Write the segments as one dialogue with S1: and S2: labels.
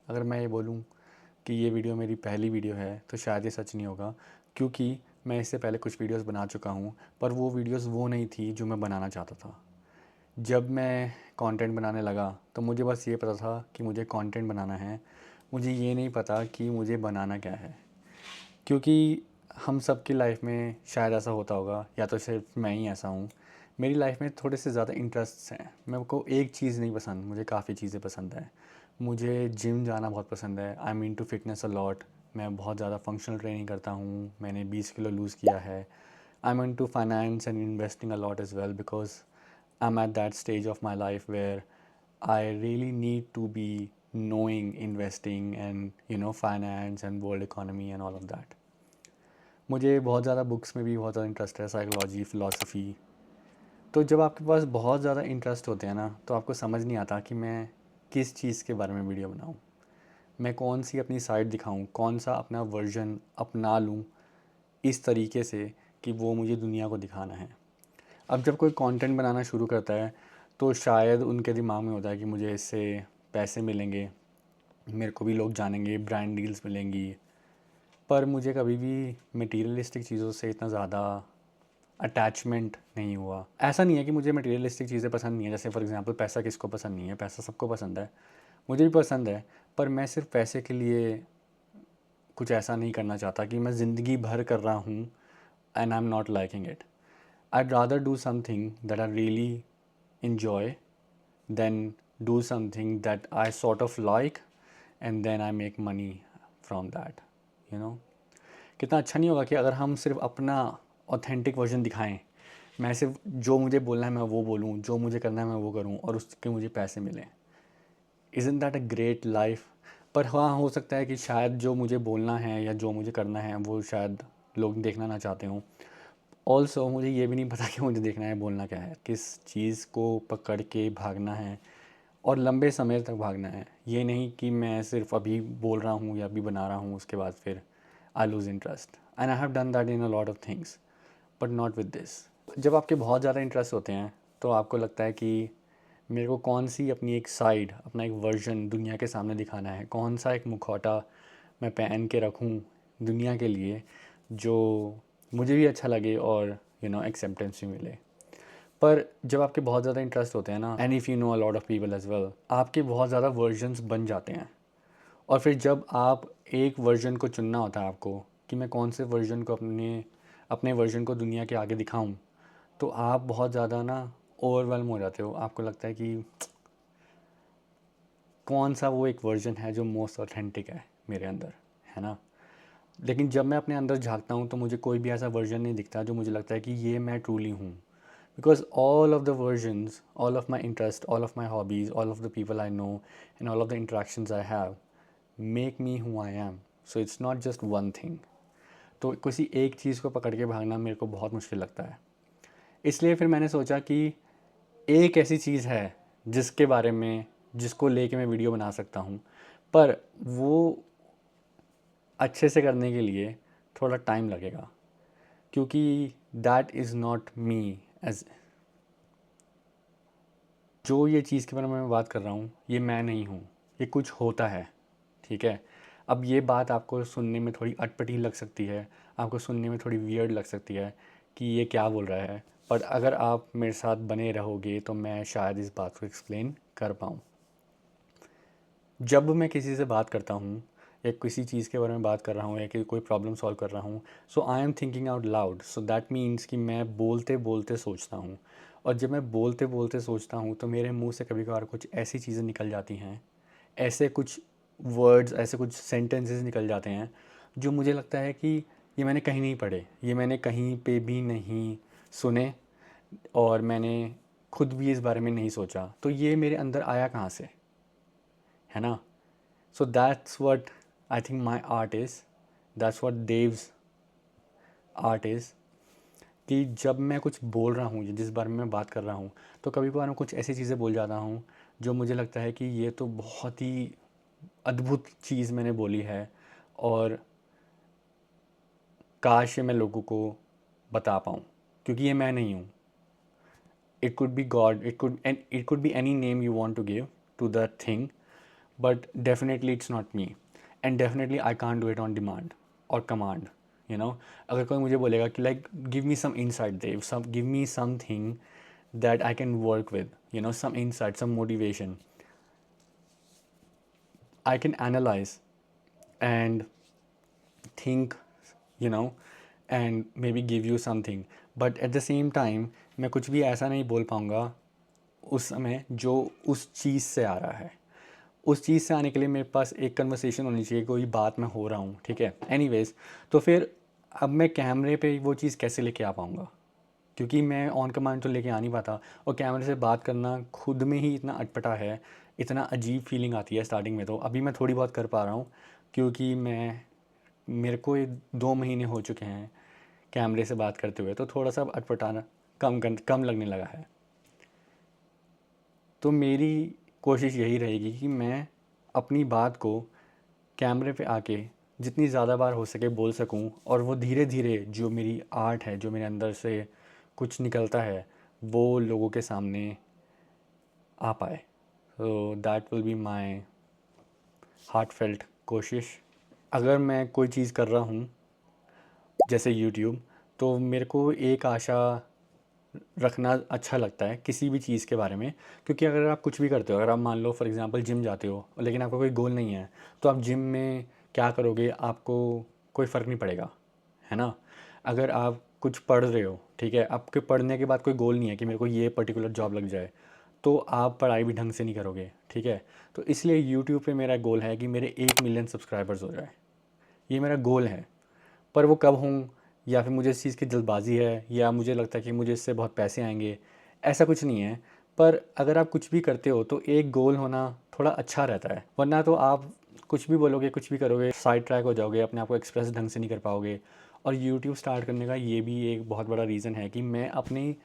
S1: अगर मैं ये बोलूँ कि ये वीडियो मेरी पहली वीडियो है तो शायद ये सच नहीं होगा, क्योंकि मैं इससे पहले कुछ वीडियोस बना चुका हूँ, पर वो वीडियोस वो नहीं थी जो मैं बनाना चाहता था। जब मैं कंटेंट बनाने लगा तो मुझे बस ये पता था कि मुझे कंटेंट बनाना है, मुझे ये नहीं पता कि मुझे बनाना क्या है। क्योंकि हम सब की लाइफ में शायद ऐसा होता होगा, या तो सिर्फ मैं ही ऐसा हूँ। मेरी लाइफ में थोड़े से ज़्यादा इंटरेस्ट्स हैं। मेरे को एक चीज़ नहीं पसंद, मुझे काफ़ी चीज़ें पसंद है। मुझे जिम जाना बहुत पसंद है। I mean to fitness a lot. मैं बहुत ज़्यादा फंक्शनल ट्रेनिंग करता हूँ। मैंने 20 किलो लूज़ किया है। I am to finance and investing a lot as well, because I am at that stage of my life where I really need to be knowing investing and finance and world economy and all of that. मुझे बहुत ज़्यादा books में भी बहुत ज़्यादा interest है, psychology, philosophy. तो जब आपके पास बहुत ज़्यादा इंटरेस्ट होते हैं ना, तो आपको समझ नहीं आता कि मैं किस चीज़ के बारे में वीडियो बनाऊँ, मैं कौन सी अपनी साइड दिखाऊँ, कौन सा अपना वर्जन अपना लूँ इस तरीके से कि वो मुझे दुनिया को दिखाना है। अब जब कोई कंटेंट बनाना शुरू करता है तो शायद उनके दिमाग में होता है कि मुझे इससे पैसे मिलेंगे, मेरे को भी लोग जानेंगे, ब्रांड डील्स मिलेंगी। पर मुझे कभी भी मटेरियलिस्टिक चीज़ों से इतना ज़्यादा अटैचमेंट नहीं हुआ। ऐसा नहीं है कि मुझे मटेरियलिस्टिक चीज़ें पसंद नहीं है, जैसे फॉर एग्जांपल पैसा किसको पसंद नहीं है, पैसा सबको पसंद है, मुझे भी पसंद है। पर मैं सिर्फ पैसे के लिए कुछ ऐसा नहीं करना चाहता कि मैं ज़िंदगी भर कर रहा हूँ and I am not liking it. I'd rather do something that I really enjoy than do something that I sort of like and then I make money from that, you know। कितना अच्छा नहीं होगा कि अगर हम सिर्फ अपना authentic version दिखाएं, मैं सिर्फ जो मुझे बोलना है मैं वो बोलूँ, जो मुझे करना है मैं वो करूँ और उसके मुझे पैसे मिलें। Isn't that a great life? पर हाँ, हो सकता है कि शायद जो मुझे बोलना है या जो मुझे करना है वो शायद लोग देखना ना चाहते हों। ऑल्सो मुझे ये भी नहीं पता कि मुझे देखना है बोलना क्या है, किस चीज़ को पकड़ के भागना है और लंबे समय तक भागना है। ये नहीं कि मैं सिर्फ अभी बोल रहा हूँ या अभी बना रहा हूँ, उसके बाद फिर आई loose interest. And I have done that in a lot of things, but not with this. जब आपके बहुत ज़्यादा इंटरेस्ट होते हैं तो आपको लगता है कि मेरे को कौन सी अपनी एक साइड, अपना एक वर्जन दुनिया के सामने दिखाना है, कौन सा एक मुखौटा मैं पहन के रखूँ दुनिया के लिए जो मुझे भी अच्छा लगे और एक्सेप्टेंस भी मिले। पर जब आपके बहुत ज़्यादा इंटरेस्ट होते हैं ना, and if you know a lot of people as well, आपके बहुत ज़्यादा वर्जन्स बन जाते हैं। और फिर जब आप एक वर्जन को चुनना होता है आपको कि मैं कौन से वर्जन को अपने अपने वर्जन को दुनिया के आगे दिखाऊं, तो आप बहुत ज़्यादा ना ओवरवेलम हो जाते हो। आपको लगता है कि कौन सा वो एक वर्जन है जो मोस्ट ऑथेंटिक है मेरे अंदर, है ना। लेकिन जब मैं अपने अंदर झांकता हूँ तो मुझे कोई भी ऐसा वर्जन नहीं दिखता जो मुझे लगता है कि ये मैं ट्रूली हूँ। Because all of the versions, all of my interest, all of my hobbies, all of the people I know and all of the interactions I have make me who I am. So it's not just one thing. तो किसी एक चीज़ को पकड़ के भागना मेरे को बहुत मुश्किल लगता है। इसलिए फिर मैंने सोचा कि एक ऐसी चीज़ है जिसके बारे में, जिसको लेके मैं वीडियो बना सकता हूँ, पर वो अच्छे से करने के लिए थोड़ा टाइम लगेगा, क्योंकि that is not me. As जो ये चीज़ के बारे में मैं बात कर रहा हूँ, ये मैं नहीं हूँ, ये कुछ होता है, ठीक है। अब ये बात आपको सुनने में थोड़ी अटपटी लग सकती है, आपको सुनने में थोड़ी वियर्ड लग सकती है कि ये क्या बोल रहा है, पर अगर आप मेरे साथ बने रहोगे तो मैं शायद इस बात को एक्सप्लेन कर पाऊँ। जब मैं किसी से बात करता हूँ या किसी चीज़ के बारे में बात कर रहा हूँ या कि कोई प्रॉब्लम सॉल्व कर रहा हूँ, so I am thinking out loud. So that means कि मैं बोलते बोलते सोचता हूँ। और जब मैं बोलते बोलते सोचता हूँ तो मेरे मुंह से कभी कभार कुछ ऐसी चीज़ें निकल जाती हैं, ऐसे कुछ वर्ड्स, ऐसे कुछ सेंटेंसेस निकल जाते हैं जो मुझे लगता है कि ये मैंने कहीं नहीं पढ़े, ये मैंने कहीं पे भी नहीं सुने, और मैंने खुद भी इस बारे में नहीं सोचा, तो ये मेरे अंदर आया कहाँ से, है ना। So that's what I think my art is, that's what Dev's art is. कि जब मैं कुछ बोल रहा हूँ, जिस बारे में मैं बात कर रहा हूँ, तो कभी कभार मैं कुछ ऐसी चीज़ें बोल जाता हूँ जो मुझे लगता है कि ये तो बहुत ही अद्भुत चीज़ मैंने बोली है, और काश ये मैं लोगों को बता पाऊँ, क्योंकि ये मैं नहीं हूँ। It could be God, it could be any name you want to give to the thing, but definitely it's not me, and definitely I can't do it on demand or command, you know. अगर कोई मुझे बोलेगा कि like give me some insight Dave, some give me something that I can work with, you know, some insight, some motivation, I can analyze and think, you know, and maybe give you something, but at the same time मैं कुछ भी ऐसा नहीं बोल पाऊँगा उस समय जो उस चीज़ से आ रहा है। उस चीज़ से आने के लिए मेरे पास एक कन्वर्सेशन होनी चाहिए, कोई बात मैं हो रहा हूँ, ठीक है। एनीवेज, तो फिर अब मैं कैमरे पे वो चीज़ कैसे लेके आ पाऊँगा, क्योंकि मैं ऑन कमांड तो लेके आ नहीं पाता, और कैमरे से बात करना खुद में ही इतना अटपटा है, इतना अजीब फीलिंग आती है स्टार्टिंग में। तो अभी मैं थोड़ी बहुत कर पा रहा हूँ, क्योंकि मेरे को ये 2 महीने हो चुके हैं कैमरे से बात करते हुए, तो थोड़ा सा अटपटाना कम लगने लगा है। तो मेरी कोशिश यही रहेगी कि मैं अपनी बात को कैमरे पे आके जितनी ज़्यादा बार हो सके बोल सकूं, और वो धीरे धीरे जो मेरी आर्ट है, जो मेरे अंदर से कुछ निकलता है, वो लोगों के सामने आ पाए। तो that will be my heart felt कोशिश। अगर मैं कोई चीज़ कर रहा हूँ जैसे यूट्यूब, तो मेरे को एक आशा रखना अच्छा लगता है किसी भी चीज़ के बारे में, क्योंकि अगर आप कुछ भी करते हो, अगर आप मान लो फॉर एग्जांपल जिम जाते हो लेकिन आपका कोई गोल नहीं है, तो आप जिम में क्या करोगे, आपको कोई फ़र्क नहीं पड़ेगा, है ना। अगर आप कुछ पढ़ रहे हो, ठीक है, आपके पढ़ने के बाद कोई गोल नहीं है कि मेरे को ये पर्टिकुलर जॉब लग जाए, तो आप पढ़ाई भी ढंग से नहीं करोगे, ठीक है। तो इसलिए यूट्यूब पे मेरा गोल है कि मेरे 1 मिलियन सब्सक्राइबर्स हो जाए, ये मेरा गोल है। पर वो कब हों, या फिर मुझे इस चीज़ की जल्दबाज़ी है, या मुझे लगता है कि मुझे इससे बहुत पैसे आएंगे, ऐसा कुछ नहीं है। पर अगर आप कुछ भी करते हो तो एक गोल होना थोड़ा अच्छा रहता है, वरना तो आप कुछ भी बोलोगे, कुछ भी करोगे, साइड ट्रैक हो जाओगे, अपने आप को एक्सप्रेस ढंग से नहीं कर पाओगे। और यूट्यूब स्टार्ट करने का ये भी एक बहुत बड़ा रीज़न है कि मैं अपनी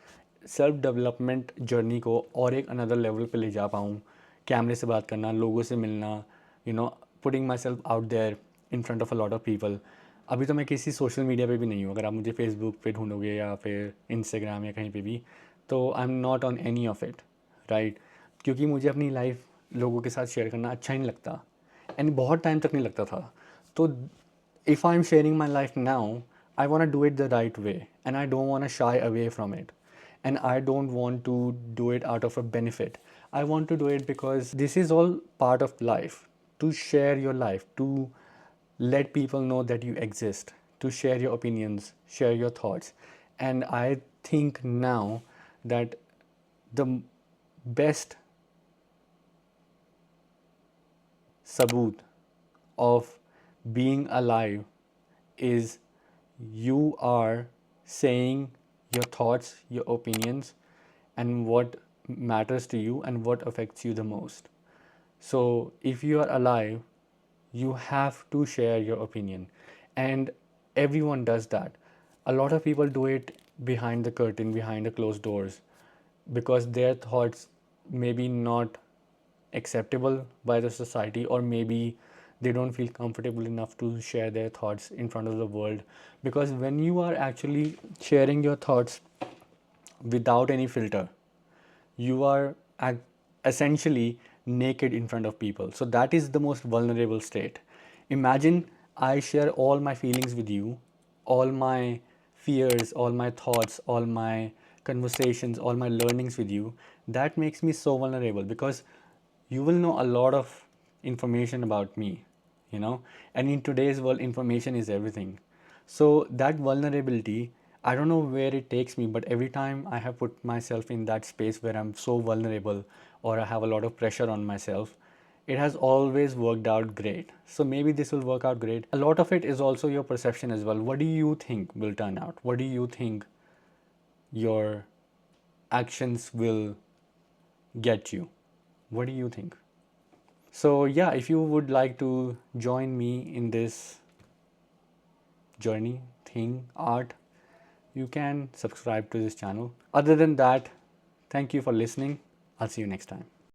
S1: सेल्फ डेवलपमेंट जर्नी को और एक अनदर लेवल पे ले जा पाऊँ। कैमरे से बात करना, लोगों से मिलना, you know, putting myself out there in front of a lot of people. अभी तो मैं किसी सोशल मीडिया पे भी नहीं हूँ, अगर आप मुझे फेसबुक पे ढूंढोगे या फिर इंस्टाग्राम या कहीं पे भी, तो I am not on any of it, right. क्योंकि मुझे अपनी लाइफ लोगों के साथ शेयर करना अच्छा ही नहीं लगता, एंड बहुत टाइम तक नहीं लगता था। तो if I'm sharing my life now, I want to do it the right way, and I don't want to shy away from it. And I don't want to do it out of a benefit. I want to do it because this is all part of life, to share your life, to let people know that you exist, to share your opinions, share your thoughts. And I think now that the best sabut of being alive is you are saying your thoughts, your opinions, and what matters to you and what affects you the most. So, if you are alive, you have to share your opinion, and everyone does that. A lot of people do it behind the curtain, behind the closed doors, because their thoughts maybe not acceptable by the society, or maybe they don't feel comfortable enough to share their thoughts in front of the world. Because when you are actually sharing your thoughts without any filter, you are essentially naked in front of people. So that is the most vulnerable state. Imagine I share all my feelings with you, all my fears, all my thoughts, all my conversations, all my learnings with you. That makes me so vulnerable, because you will know a lot of information about me, you know, and in today's world, information is everything. So that vulnerability, I don't know where it takes me, but every time I have put myself in that space where I'm so vulnerable, or I have a lot of pressure on myself, it has always worked out great. So maybe this will work out great. A lot of it is also your perception as well. What do you think will turn out? What do you think your actions will get you? What do you think? So, yeah, if you would like to join me in this journey, thing, art, you can subscribe to this channel. Other than that, thank you for listening. I'll see you next time.